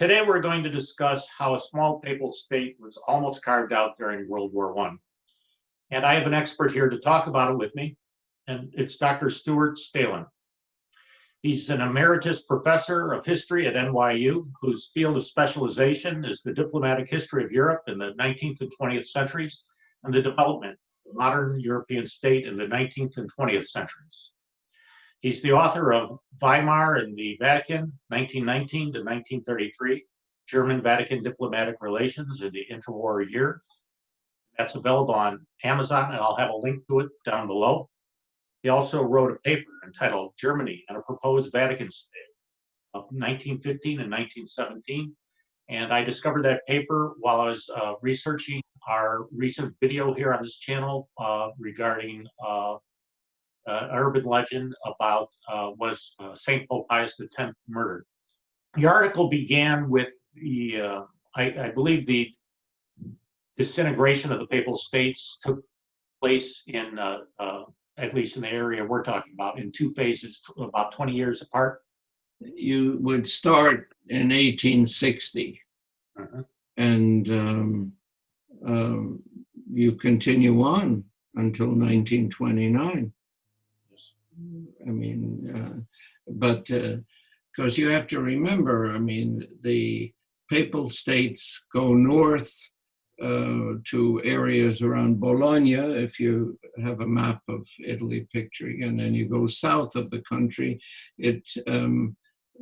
Today we're going to discuss how a small papal state was almost carved out during World War I. And I have an expert here to talk about it with me, and it's Dr. Stewart Stehlin. He's an emeritus professor of history at NYU, whose field of specialization is the diplomatic history of Europe in the 19th and 20th centuries and the development of modern European state in the 19th and 20th centuries. He's the author of Weimar and the Vatican, 1919 to 1933, German-Vatican Diplomatic Relations in the Interwar Years. That's available on Amazon, and I'll have a link to it down below. He also wrote a paper entitled Germany and a Proposed Vatican State of 1915 and 1917. And I discovered that paper while I was researching our recent video here on this channel regarding urban legend about was St. Pope Pius X murdered. The article began with the, I believe the disintegration of the Papal States took place in, at least in the area we're talking about, in two phases, about 20 years apart. You would start in 1860, and you continue on until 1929. I mean, but because you have to remember, I mean, the Papal States go north to areas around Bologna, if you have a map of Italy picturing, and then you go south of the country. It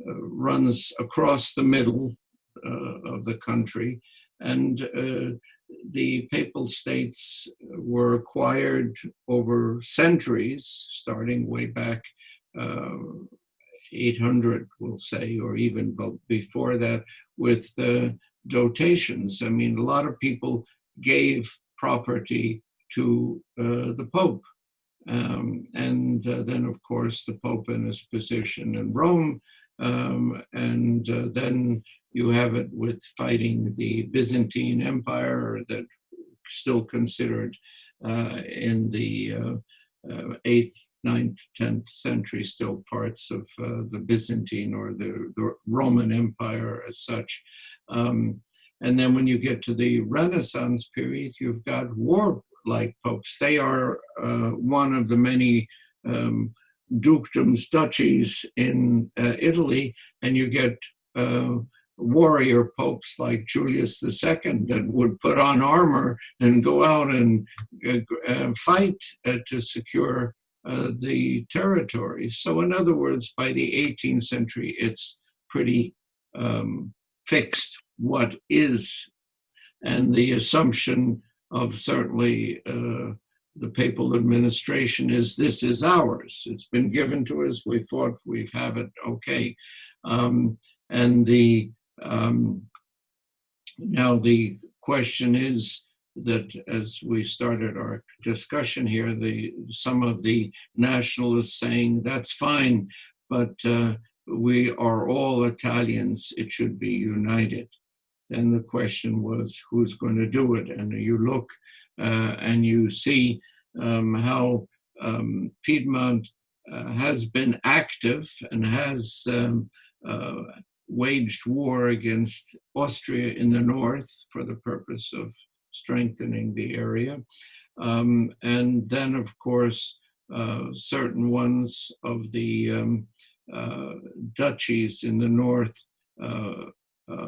runs across the middle of the country, and the Papal States were acquired over centuries, starting way back 800, we'll say, or even before that, with dotations. I mean, a lot of people gave property to the Pope. And then, of course, the Pope in his position in Rome. And then you have it with fighting the Byzantine Empire, that still considered in the 8th, 9th, 10th century still parts of the Byzantine or the Roman Empire as such. And then when you get to the Renaissance period, you've got warlike popes. They are one of the many dukedoms, duchies in Italy, and you get warrior popes like Julius II that would put on armor and go out and fight to secure the territory. So in other words, by the 18th century, it's pretty fixed what is, and the assumption of certainly the papal administration is this is ours. It's been given to us. We fought. We have it. Okay. And the now the question is that as we started our discussion here, some of the nationalists saying that's fine, but we are all Italians. It should be united. Then the question was, who's going to do it? And you look and you see how Piedmont has been active and has waged war against Austria in the north for the purpose of strengthening the area. And then, of course, certain ones of the duchies in the north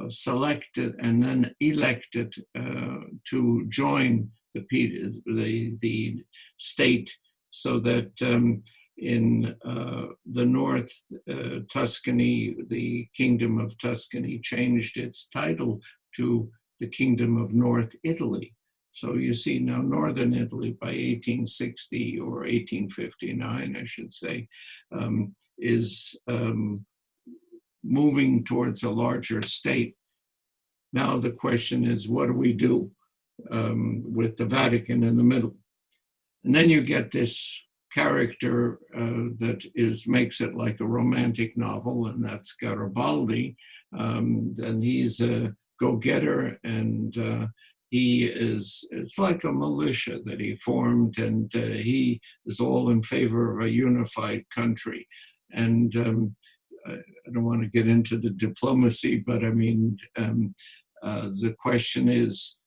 selected and then elected to join the state, so that in the north, Tuscany, the Kingdom of Tuscany changed its title to the Kingdom of North Italy. So you see now Northern Italy by 1860 or 1859, I should say, is moving towards a larger state. Now the question is, what do we do with the Vatican in the middle? And then you get this character that makes it like a romantic novel, and that's Garibaldi. And he's a go-getter, and it's like a militia that he formed, and he is all in favor of a unified country. And I don't want to get into the diplomacy, but I mean, the question is,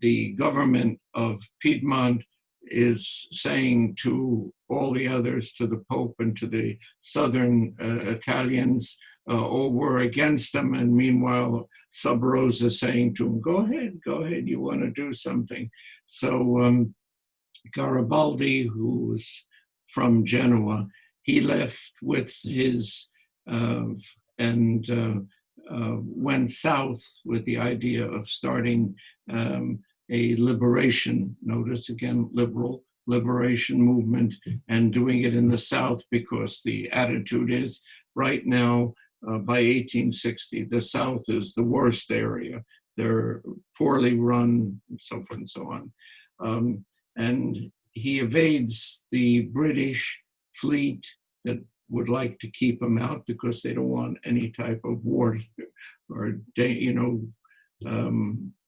the government of Piedmont is saying to all the others, to the Pope and to the southern Italians, oh, we're against them. And meanwhile, Sub Rosa saying to him, go ahead, you want to do something. So Garibaldi, who was from Genoa, he left with his, and went south with the idea of starting a liberation, notice again, liberation movement, and doing it in the South, because the attitude is right now, by 1860, the South is the worst area. They're poorly run, and so forth and so on. And he evades the British fleet that would like to keep him out because they don't want any type of war or,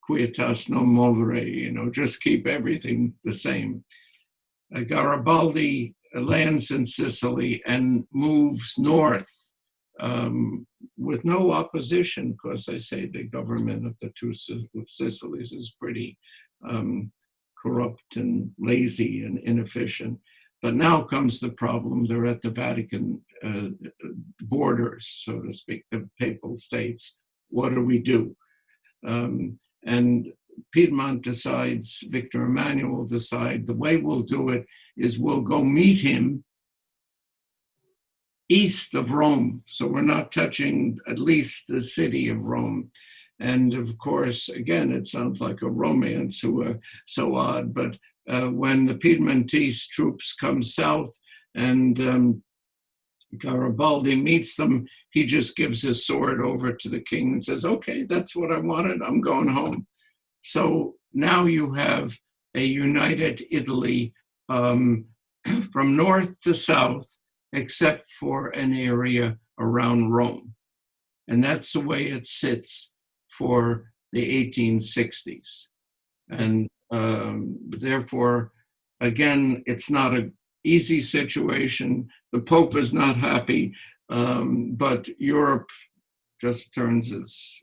quietas non movere, just keep everything the same. Garibaldi lands in Sicily and moves north with no opposition, because I say the government of the two Sicilies is pretty corrupt and lazy and inefficient. But now comes the problem. They're at the Vatican borders, so to speak, the Papal States. What do we do? And Piedmont decides, Victor Emmanuel decide, the way we'll do it is we'll go meet him east of Rome. So we're not touching at least the city of Rome. And of course, again, it sounds like a romance, so odd, but when the Piedmontese troops come south and Garibaldi meets them, he just gives his sword over to the king and says, okay, that's what I wanted, I'm going home. So now you have a united Italy from north to south, except for an area around Rome. And that's the way it sits for the 1860s. And therefore, again, it's not an easy situation. The Pope is not happy, but Europe just turns its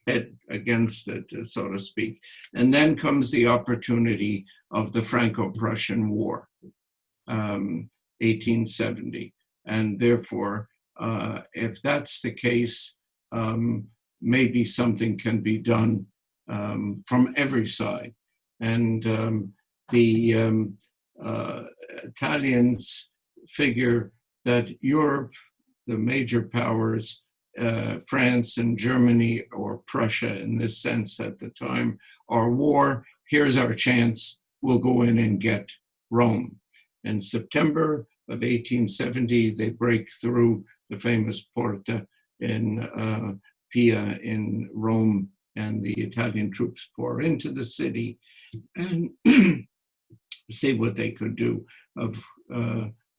head against it, so to speak. And then comes the opportunity of the Franco-Prussian War, 1870. And therefore, if that's the case, maybe something can be done from every side. And the Italians figure that Europe, the major powers, France and Germany, or Prussia in this sense at the time, are war. Here's our chance. We'll go in and get Rome. In September of 1870, they break through the famous Porta in Pia in Rome, and the Italian troops pour into the city and see what they could do of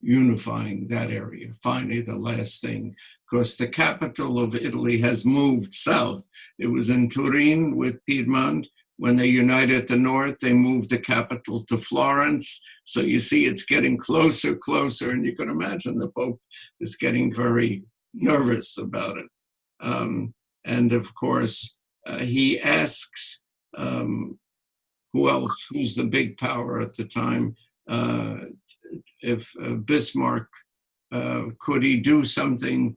unifying that area. Finally, the last thing, because the capital of Italy has moved south. It was in Turin with Piedmont. When they united the north, they moved the capital to Florence. So you see it's getting closer, and you can imagine the Pope is getting very nervous about it. And of course, he asks, who else, who's the big power at the time, if Bismarck, could he do something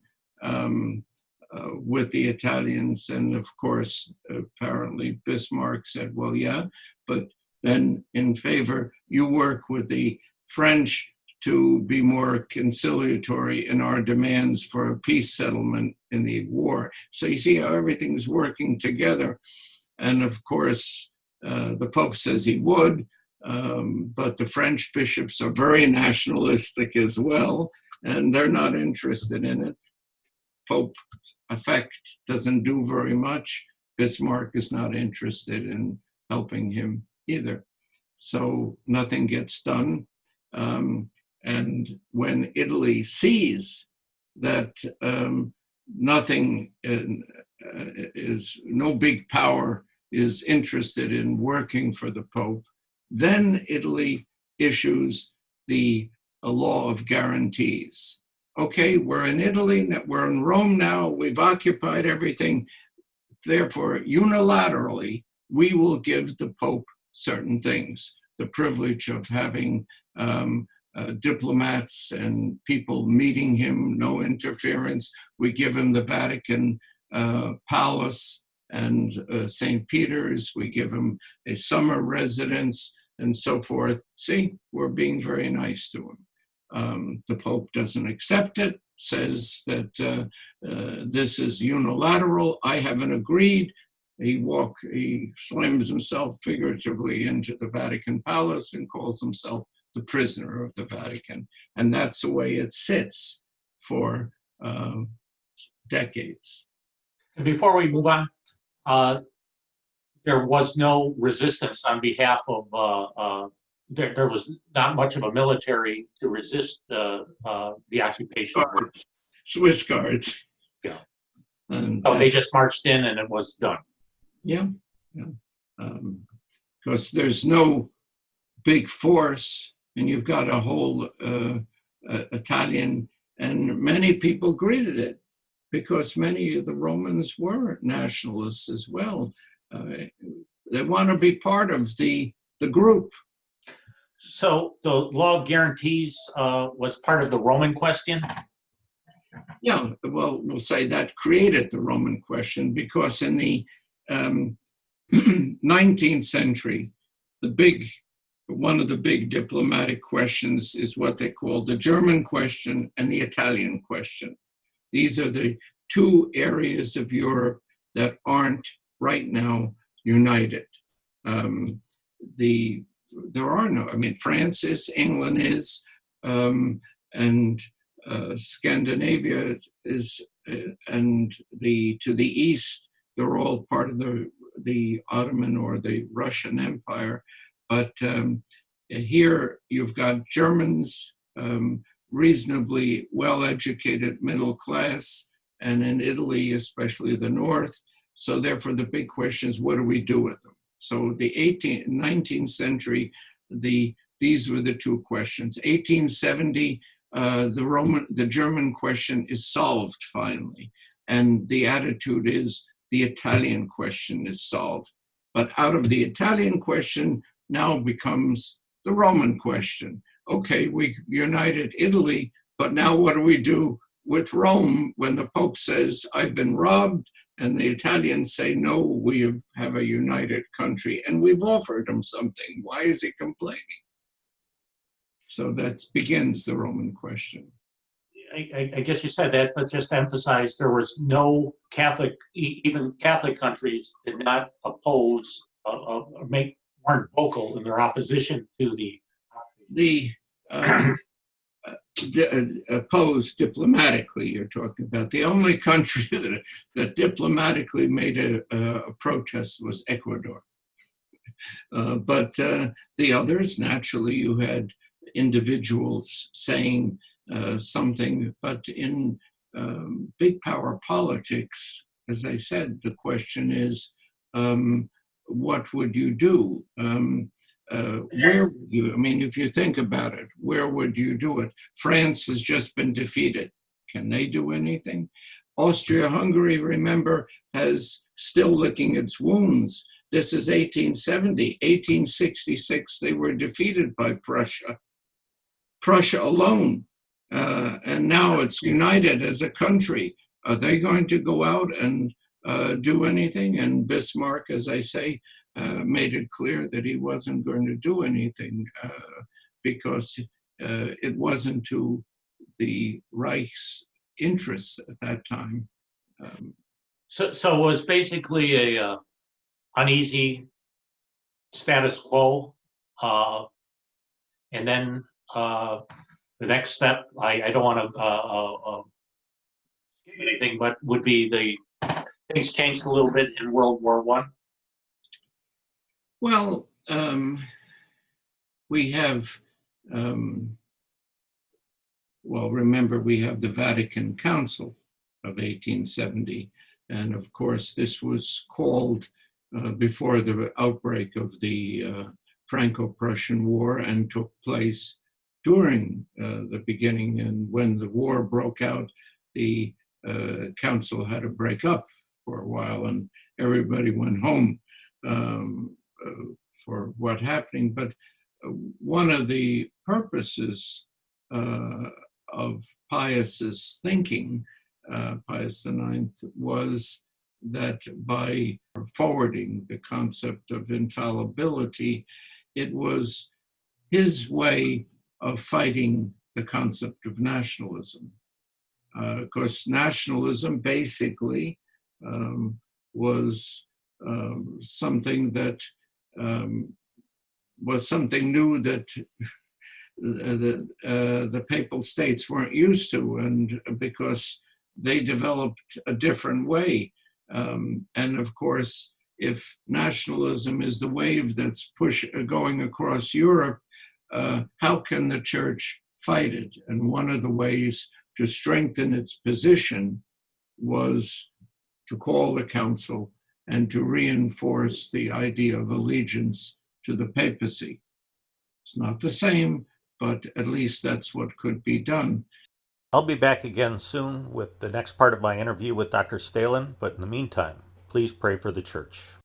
with the Italians? And of course, apparently Bismarck said, well, yeah, but then in favor, you work with the French to be more conciliatory in our demands for a peace settlement in the war. So you see how everything's working together. And of course, the Pope says he would, but the French bishops are very nationalistic as well, and they're not interested in it. Pope effect doesn't do very much. Bismarck is not interested in helping him either. So nothing gets done. And when Italy sees that nothing is, no big power is interested in working for the Pope, then Italy issues a law of guarantees. okay, we're in Italy, we're in Rome now, we've occupied everything. Therefore, unilaterally, we will give the Pope certain things, the privilege of having diplomats and people meeting him, no interference. We give him the Vatican Palace and St. Peter's. We give him a summer residence and so forth. See, we're being very nice to him. The Pope doesn't accept it, says that this is unilateral. I haven't agreed. He slams himself figuratively into the Vatican Palace and calls himself the prisoner of the Vatican. And that's the way it sits for decades. And before we move on, there was no resistance on behalf of, there was not much of a military to resist the occupation. Swiss guards. Yeah. And so they just marched in and it was done. Yeah. Because there's no big force, and you've got a whole Italian, and many people greeted it because many of the Romans were nationalists as well. They want to be part of the group. So the law of guarantees was part of the Roman question? Yeah, well, we'll say that created the Roman question, because in the 19th century, one of the big diplomatic questions is what they call the German question and the Italian question. These are the two areas of Europe that aren't right now united. There are no, I mean, France is, England is, and Scandinavia is, and to the east, they're all part of the Ottoman or the Russian Empire. But here you've got Germans, reasonably well-educated middle class, and in Italy, especially the north. So therefore, the big question is, what do we do with them? So the 19th century, these were the two questions. 1870, the German question is solved finally, and the attitude is the Italian question is solved. But out of the Italian question now becomes the Roman question. Okay, we united Italy, but now what do we do with Rome when the Pope says, I've been robbed, and the Italians say, no, we have a united country, and we've offered him something. Why is he complaining? So that begins the Roman question. I guess you said that, but just to emphasize, there was no Catholic, even Catholic countries did not oppose, weren't vocal in their opposition to the opposed diplomatically. You're talking about the only country that diplomatically made a protest was Ecuador. But the others, naturally, you had individuals saying something, but in big power politics, as I said, the question is, what would you do? Where would you, I mean, if you think about it, where would you do it? France has just been defeated. Can they do anything? Austria-Hungary, remember, has still licking its wounds. This is 1870. 1866, they were defeated by Prussia. Prussia alone. And now it's united as a country. Are they going to go out and do anything? And Bismarck, as I say, made it clear that he wasn't going to do anything because it wasn't to the Reich's interests at that time. So it was basically a uneasy status quo, and then the next step, I don't want to skip anything, but would be things changed a little bit in World War I. Well, we have, remember, we have the Vatican Council of 1870. And of course, this was called before the outbreak of the Franco-Prussian War and took place during the beginning, and when the war broke out, the council had to break up for a while, and everybody went home for what happening. But one of the purposes of Pius's thinking, Pius IX, was that by forwarding the concept of infallibility, it was his way of fighting the concept of nationalism. Of course, nationalism basically was something that was something new that the Papal States weren't used to, and because they developed a different way. And of course, if nationalism is the wave that's going across Europe, how can the church fight it? And one of the ways to strengthen its position was to call the council and to reinforce the idea of allegiance to the papacy. It's not the same, but at least that's what could be done. I'll be back again soon with the next part of my interview with Dr. Stehlin, but in the meantime, please pray for the church.